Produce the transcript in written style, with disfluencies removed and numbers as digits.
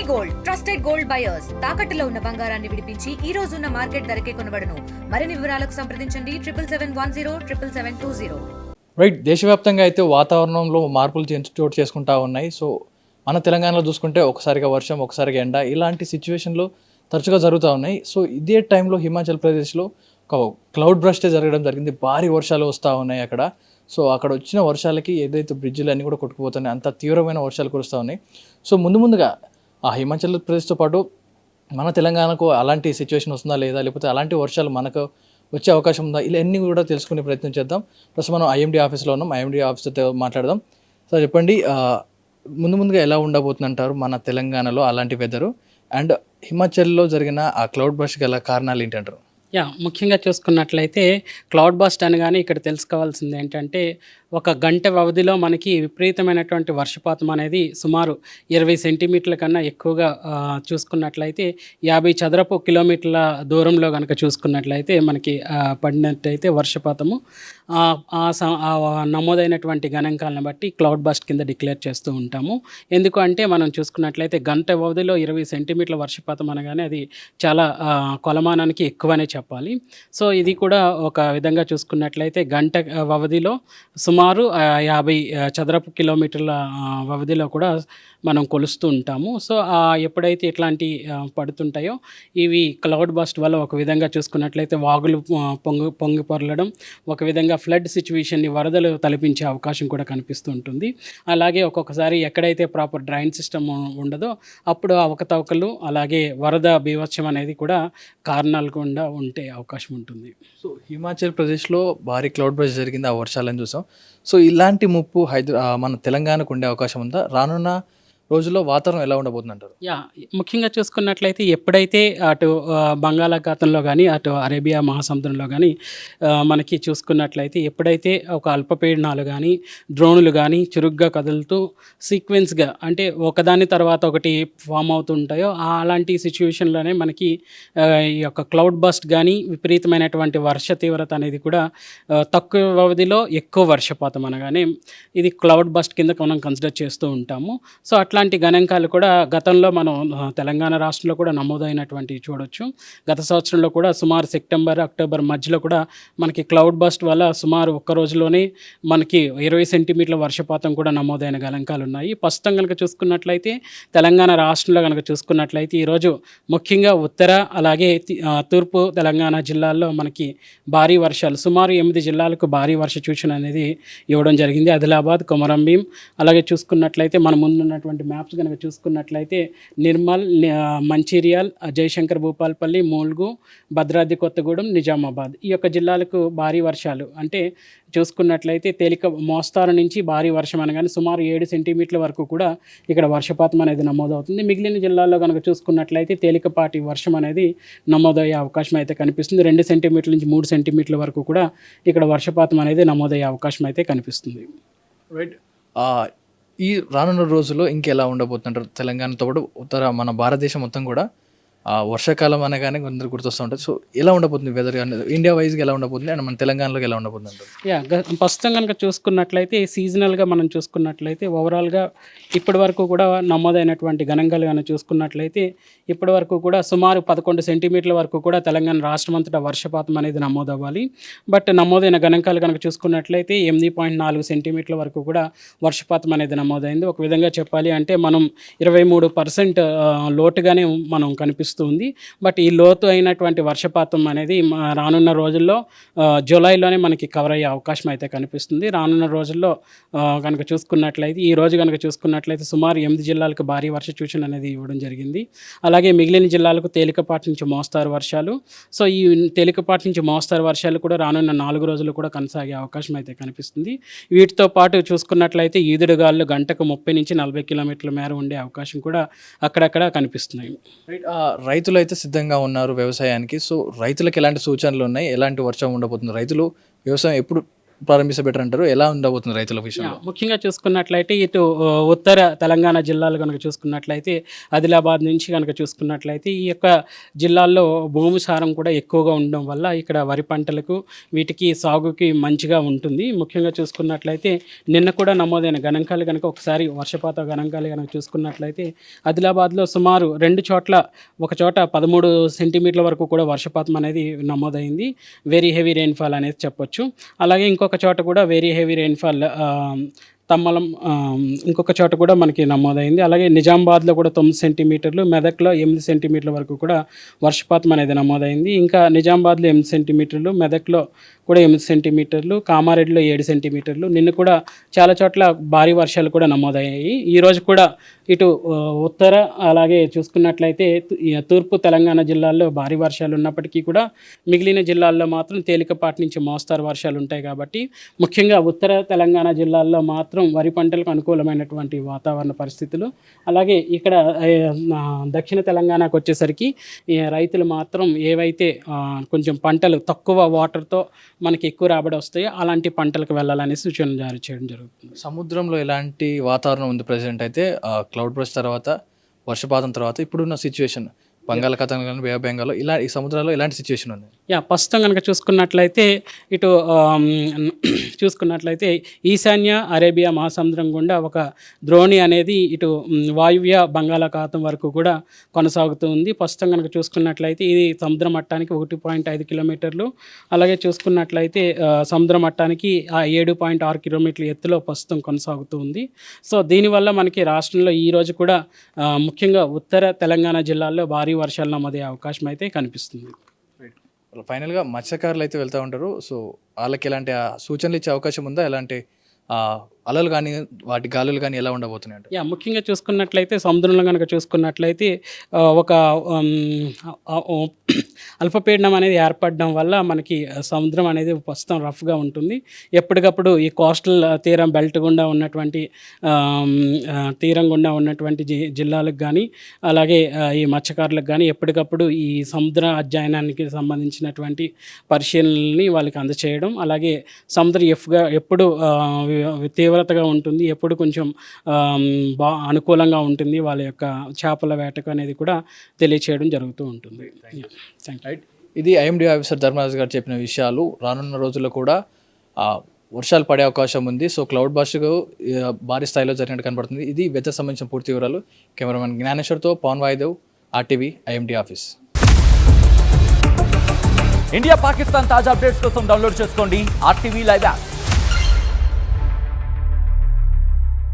Gold trusted gold buyers తాకట్టులో ఉన్న బంగారాన్ని విడిపించి ఈ రోజు ఉన్న మార్కెట్ ధరకే కొనబడును. మరిన్ని వివరాలకు సంప్రదించండి 7771077720. రైట్. దేశవ్యాప్తంగా అయితే వాతావరణంలో మార్పులు చోటు చేసుకుంటా ఉన్నాయి. సో మన తెలంగాణలో చూసుకుంటే ఒకసారిగా వర్షం, ఒకసారిగా ఎండ, ఇలాంటి సిచ్యువేషన్లు తరచుగా జరుగుతూ ఉన్నాయి. సో ఇదే టైంలో హిమాచల్ ప్రదేశ్లో ఒక క్లౌడ్ బ్రస్ట్ జరగడం జరిగింది. భారీ వర్షాలు వస్తూ ఉన్నాయి అక్కడ. సో అక్కడ వచ్చిన వర్షాలకి ఏదైతే బ్రిడ్జిలు అన్నీ కూడా కొట్టుకుపోతున్నాయి, అంత తీవ్రమైన వర్షాలు కురుస్తూ ఉన్నాయి. సో ముందుగా ఆ హిమాచల్ ప్రదేశ్తో పాటు మన తెలంగాణకు అలాంటి సిచ్యువేషన్ వస్తుందా లేదా, లేకపోతే అలాంటి వర్షాలు మనకు వచ్చే అవకాశం ఉందా, ఇలా అన్నీ కూడా తెలుసుకునే ప్రయత్నం చేద్దాం. ప్రస్తుతం మనం ఐఎండీ ఆఫీస్లో ఉన్నాం. ఐఎండీ ఆఫీస్తో మాట్లాడదాం. సార్ చెప్పండి, ముందుగా ఎలా ఉండబోతుందంటారు మన తెలంగాణలో అలాంటి వెదరు, అండ్ హిమాచల్లో జరిగిన ఆ క్లౌడ్ బస్ట్ గల కారణాలు ఏంటంటారు? ముఖ్యంగా చూసుకున్నట్లయితే క్లౌడ్ బస్ట్ అనగానే ఇక్కడ తెలుసుకోవాల్సింది ఏంటంటే, ఒక గంట వ్యవధిలో మనకి విపరీతమైనటువంటి వర్షపాతం అనేది సుమారు 20 సెంటీమీటర్ల కన్నా ఎక్కువగా చూసుకున్నట్లయితే 50 చదరపు కిలోమీటర్ల దూరంలో కనుక చూసుకున్నట్లయితే మనకి పడినట్టయితే వర్షపాతము నమోదైనటువంటి గణాంకాలను బట్టి క్లౌడ్ బస్ట్ కింద డిక్లేర్ చేస్తూ ఉంటాము. ఎందుకు అంటే మనం చూసుకున్నట్లయితే గంట వ్యవధిలో 20 సెంటీమీటర్ల వర్షపాతం అనగానే అది చాలా కొలమానానికి ఎక్కువనే చెప్పాలి. సో ఇది కూడా ఒక విధంగా చూసుకున్నట్లయితే గంట వ్యవధిలో సుమారు 50 చదరపు కిలోమీటర్ల వ్యవధిలో కూడా మనం కొలుస్తూ ఉంటాము. సో ఎప్పుడైతే ఇట్లాంటి పడుతుంటాయో ఇవి క్లౌడ్ బస్ట్ వల్ల ఒక విధంగా చూసుకున్నట్లయితే వాగులు పొంగి పొరలడం, ఒక విధంగా ఫ్లడ్ సిచ్యువేషన్ని వరదలు తలపించే అవకాశం కూడా కనిపిస్తూ ఉంటుంది. అలాగే ఒక్కొక్కసారి ఎక్కడైతే ప్రాపర్ డ్రైన్ సిస్టమ్ ఉండదో అప్పుడు అవకతవకలు, అలాగే వరద బీభత్సం అనేది కూడా కారణాలు కూడా ఉండే అవకాశం ఉంటుంది. సో హిమాచల్ ప్రదేశ్లో భారీ క్లౌడ్ బస్ట్ జరిగింది, ఆ వర్షాలను చూసాం. సో ఇలాంటి ముప్పు మన తెలంగాణకు ఉండే అవకాశం ఉందా? రానున్న రోజుల్లో వాతావరణం ఎలా ఉండబోతుంది అంటారు? ముఖ్యంగా చూసుకున్నట్లయితే ఎప్పుడైతే అటు బంగాళాఖాతంలో కానీ, అటు అరేబియా మహాసముద్రంలో కానీ మనకి చూసుకున్నట్లయితే ఎప్పుడైతే ఒక అల్పపీడనాలు కానీ, డ్రోనులు కానీ చురుగ్గా కదులుతూ సీక్వెన్స్గా అంటే ఒకదాని తర్వాత ఒకటి ఫామ్ అవుతుంటాయో అలాంటి సిచ్యువేషన్లోనే మనకి ఈ యొక్క క్లౌడ్ బస్ట్ కానీ, విపరీతమైనటువంటి వర్ష తీవ్రత అనేది కూడా తక్కువ వ్యవధిలో ఎక్కువ వర్షపాతం అనగానే ఇది క్లౌడ్ బస్ట్ కింద మనం కన్సిడర్ చేస్తూ ఉంటాము. సో అట్లాంటి గణాంకాలు కూడా గతంలో మనం తెలంగాణ రాష్ట్రంలో కూడా నమోదైనటువంటి చూడొచ్చు. గత సంవత్సరంలో కూడా సుమారు సెప్టెంబర్, అక్టోబర్ మధ్యలో కూడా మనకి క్లౌడ్ బస్ట్ వల్ల సుమారు ఒక్క రోజులోనే మనకి 20 సెంటీమీటర్ల వర్షపాతం కూడా నమోదైన గణాంకాలు ఉన్నాయి. ప్రస్తుతం కనుక చూసుకున్నట్లయితే తెలంగాణ రాష్ట్రంలో కనుక చూసుకున్నట్లయితే ఈరోజు ముఖ్యంగా ఉత్తర అలాగే తూర్పు తెలంగాణ జిల్లాల్లో మనకి భారీ వర్షాలు సుమారు 8 జిల్లాలకు భారీ వర్ష సూచన అనేది ఇవ్వడం జరిగింది. ఆదిలాబాద్, కొమరంభీం, అలాగే చూసుకున్నట్లయితే మన ముందున్నటువంటి మ్యాప్స్ కనుక చూసుకున్నట్లయితే నిర్మల్, మంచిర్యాల్, జయశంకర్ భూపాల్పల్లి, మూల్గు, భద్రాద్రి కొత్తగూడెం, నిజామాబాద్ ఈ యొక్క జిల్లాలకు భారీ వర్షాలు అంటే చూసుకున్నట్లయితే మోస్తారు నుంచి భారీ వర్షం అనగానే సుమారు 7 సెంటీమీటర్ల వరకు కూడా ఇక్కడ వర్షపాతం అనేది నమోదవుతుంది. మిగిలిన జిల్లాల్లో కనుక చూసుకున్నట్లయితే తేలికపాటి వర్షం అనేది నమోదయ్యే అవకాశం అయితే కనిపిస్తుంది. 2 సెంటీమీటర్ల నుంచి 3 సెంటీమీటర్ల వరకు కూడా ఇక్కడ వర్షపాతం అనేది నమోదయ్యే అవకాశం అయితే కనిపిస్తుంది. రైట్. ఈ రానున్న రోజుల్లో ఇంకెలా ఉండబోతుంటారు? తెలంగాణతో పాటు మన భారతదేశం మొత్తం కూడా వర్షాకాలం అనగానే కొందరు గుర్తొస్తూ ఉంటుంది. సో ఎలా ఉండబోతుంది వెదర్ అనేది ఇండియా వైజ్గా ఎలా ఉండబోతుంది, అండ్ మన తెలంగాణలోకి ఎలా ఉండబోతుంది అంటారు? ప్రస్తుతం కనుక చూసుకున్నట్లయితే సీజనల్గా మనం చూసుకున్నట్లయితే ఓవరాల్గా ఇప్పటి వరకు కూడా నమోదైనటువంటి గణాంకాలు కనుక చూసుకున్నట్లయితే ఇప్పటి వరకు కూడా సుమారు 11 సెంటీమీటర్ల వరకు కూడా తెలంగాణ రాష్ట్రం అంతటా వర్షపాతం అనేది నమోదవ్వాలి. బట్ నమోదైన గణాంకాలు కనుక చూసుకున్నట్లయితే 8.4 సెంటీమీటర్ల వరకు కూడా వర్షపాతం అనేది నమోదైంది. ఒక విధంగా చెప్పాలి అంటే మనం 23% లోటుగానే మనం కనిపిస్తుంది. బట్ ఈ లోతు అయినటువంటి వర్షపాతం అనేది రానున్న రోజుల్లో జూలైలోనే మనకి కవర్ అయ్యే అవకాశం అయితే కనిపిస్తుంది. రానున్న రోజుల్లో కనుక చూసుకున్నట్లయితే ఈ రోజు కనుక చూసుకున్నట్లయితే సుమారు 8 జిల్లాలకు భారీ వర్ష సూచన అనేది ఇవ్వడం జరిగింది. అలాగే మిగిలిన జిల్లాలకు తేలికపాటి నుంచి మోస్తారు వర్షాలు. సో ఈ తేలికపాటి నుంచి మోస్తారు వర్షాలు కూడా రానున్న 4 రోజులు కూడా కొనసాగే అవకాశం అయితే కనిపిస్తుంది. వీటితో పాటు చూసుకున్నట్లయితే ఈదుడుగాలు గంటకు 30 నుంచి 40 కిలోమీటర్ల మేర ఉండే అవకాశం కూడా అక్కడక్కడ కనిపిస్తున్నాయి. రైతులు అయితే సిద్ధంగా ఉన్నారు వ్యవసాయానికి. సో రైతులకు ఎలాంటి సూచనలు ఉన్నాయి, ఎలాంటి వర్షం ఉండబోతుంది, రైతులు వ్యవసాయం ఎప్పుడు ప్రారంభిస్తే బెటర్ అంటారు? ఎలా ఉండబోతుంది రైతుల విషయంలో? ముఖ్యంగా చూసుకున్నట్లయితే ఇటు ఉత్తర తెలంగాణ జిల్లాలు కనుక చూసుకున్నట్లయితే ఆదిలాబాద్ నుంచి కనుక చూసుకున్నట్లయితే ఈ యొక్క జిల్లాల్లో భూమి సారం కూడా ఎక్కువగా ఉండడం వల్ల ఇక్కడ వరి పంటలకు వీటికి సాగుకి మంచిగా ఉంటుంది. ముఖ్యంగా చూసుకున్నట్లయితే నిన్న కూడా నమోదైన గణాంకాలు కనుక ఒకసారి వర్షపాత గణాంకాలు కనుక చూసుకున్నట్లయితే ఆదిలాబాద్లో సుమారు 2 చోట్ల ఒక చోట 13 సెంటీమీటర్ల వరకు కూడా వర్షపాతం అనేది నమోదైంది. వెరీ హెవీ రెయిన్ఫాల్ అనేది చెప్పొచ్చు. అలాగే ఇంకొక చోట కూడా వెరీ హెవీ రెయిన్ఫాల్ తమ్మలం ఇంకొక చోట కూడా మనకి నమోదైంది. అలాగే నిజామాబాద్లో కూడా 9 సెంటీమీటర్లు, మెదక్లో 8 సెంటీమీటర్ల వరకు కూడా వర్షపాతం అనేది నమోదైంది. ఇంకా నిజామాబాద్లో 8 సెంటీమీటర్లు, మెదక్లో కూడా 8 సెంటీమీటర్లు, కామారెడ్డిలో 7 సెంటీమీటర్లు. నిన్న కూడా చాలా చోట్ల భారీ వర్షాలు కూడా నమోదయ్యాయి. ఈరోజు కూడా ఇటు ఉత్తర అలాగే చూసుకున్నట్లయితే తూర్పు తెలంగాణ జిల్లాల్లో భారీ వర్షాలు ఉన్నప్పటికీ కూడా మిగిలిన జిల్లాల్లో మాత్రం తేలికపాటి నుంచి మోస్తారు వర్షాలు ఉంటాయి. కాబట్టి ముఖ్యంగా ఉత్తర తెలంగాణ జిల్లాల్లో మాత్రం వరి పంటలకు అనుకూలమైనటువంటి వాతావరణ పరిస్థితులు. అలాగే ఇక్కడ దక్షిణ తెలంగాణకు వచ్చేసరికి రైతులు మాత్రం ఏవైతే కొంచెం పంటలు తక్కువ వాటర్తో మనకి ఎక్కువ రాబడి వస్తాయో అలాంటి పంటలకు వెళ్ళాలనే సూచనలు జారీ చేయడం జరుగుతుంది. సముద్రంలో ఎలాంటి వాతావరణం ఉంది ప్రజెంట్ అయితే? క్లౌడ్ బర్స్ట్ తర్వాత, వర్షపాతం తర్వాత ఇప్పుడున్న సిచ్యువేషన్ బంగాళాఖాతం కానీ బే ఆఫ్ బెంగాల్లో ఈ సముద్రాల్లో ఎలాంటి సిచ్యువేషన్ ఉంది? ప్రస్తుతం కనుక చూసుకున్నట్లయితే ఇటు చూసుకున్నట్లయితే ఈశాన్య అరేబియా మహాసముద్రం గుండా ఒక ద్రోణి అనేది ఇటు వాయువ్య బంగాళాఖాతం వరకు కూడా కొనసాగుతూ ఉంది. ప్రస్తుతం కనుక చూసుకున్నట్లయితే ఇది సముద్ర మట్టానికి 1.5 కిలోమీటర్లు, అలాగే చూసుకున్నట్లయితే సముద్ర మట్టానికి 7.6 కిలోమీటర్ల ఎత్తులో ప్రస్తుతం కొనసాగుతూ ఉంది. సో దీనివల్ల మనకి రాష్ట్రంలో ఈరోజు కూడా ముఖ్యంగా ఉత్తర తెలంగాణ జిల్లాల్లో భారీ వర్షాలు నమోదయ్యే అవకాశం అయితే కనిపిస్తుంది. ఫైనల్గా మత్స్యకారులు అయితే వెళ్తూ ఉంటారు. సో వాళ్ళకి ఎలాంటి సూచనలు ఇచ్చే అవకాశం ఉందా? ఎలాంటి అలలు కానీ వాటి గాలులు కానీ ఎలా ఉండబోతున్నాయి? ముఖ్యంగా చూసుకున్నట్లయితే సముద్రంలో కనుక చూసుకున్నట్లయితే ఒక అల్పపీడనం అనేది ఏర్పడడం వల్ల మనకి సముద్రం అనేది ప్రస్తుతం రఫ్గా ఉంటుంది. ఎప్పటికప్పుడు ఈ కోస్టల్ తీరం బెల్ట్ గుండా ఉన్నటువంటి తీరం గుండా ఉన్నటువంటి జిల్లాలకు కానీ అలాగే ఈ మత్స్యకారులకు కానీ ఎప్పటికప్పుడు ఈ సముద్ర అధ్యయనానికి సంబంధించినటువంటి పరిశీలనల్ని వాళ్ళకి అందచేయడం, అలాగే సముద్రం ఎప్పుడు తీవ్రతగా ఉంటుంది, ఎప్పుడు కొంచెం అనుకూలంగా ఉంటుంది వాళ్ళ యొక్క చేపల వేటకు అనేది కూడా తెలియచేయడం జరుగుతూ ఉంటుంది. రైట్, ఇది ఐఎండీ ఆఫీసర్ ధర్మరాజు గారు చెప్పిన విషయాలు. రానున్న రోజుల్లో కూడా వర్షాలు పడే అవకాశం ఉంది. సో క్లౌడ్ బర్స్ట్ భారీ స్థాయిలో జరిగినట్టు కనబడుతుంది. ఇది వెదర్ సంబంధించిన పూర్తి వివరాలు. కెమెరామెన్ జ్ఞానేశ్వర్తో Pawan Vayidev, RTV IMD office. India Pakistan తాజా అప్డేట్స్ కోసం డౌన్లోడ్ చేసుకోండి RTV లైవ్ యాప్.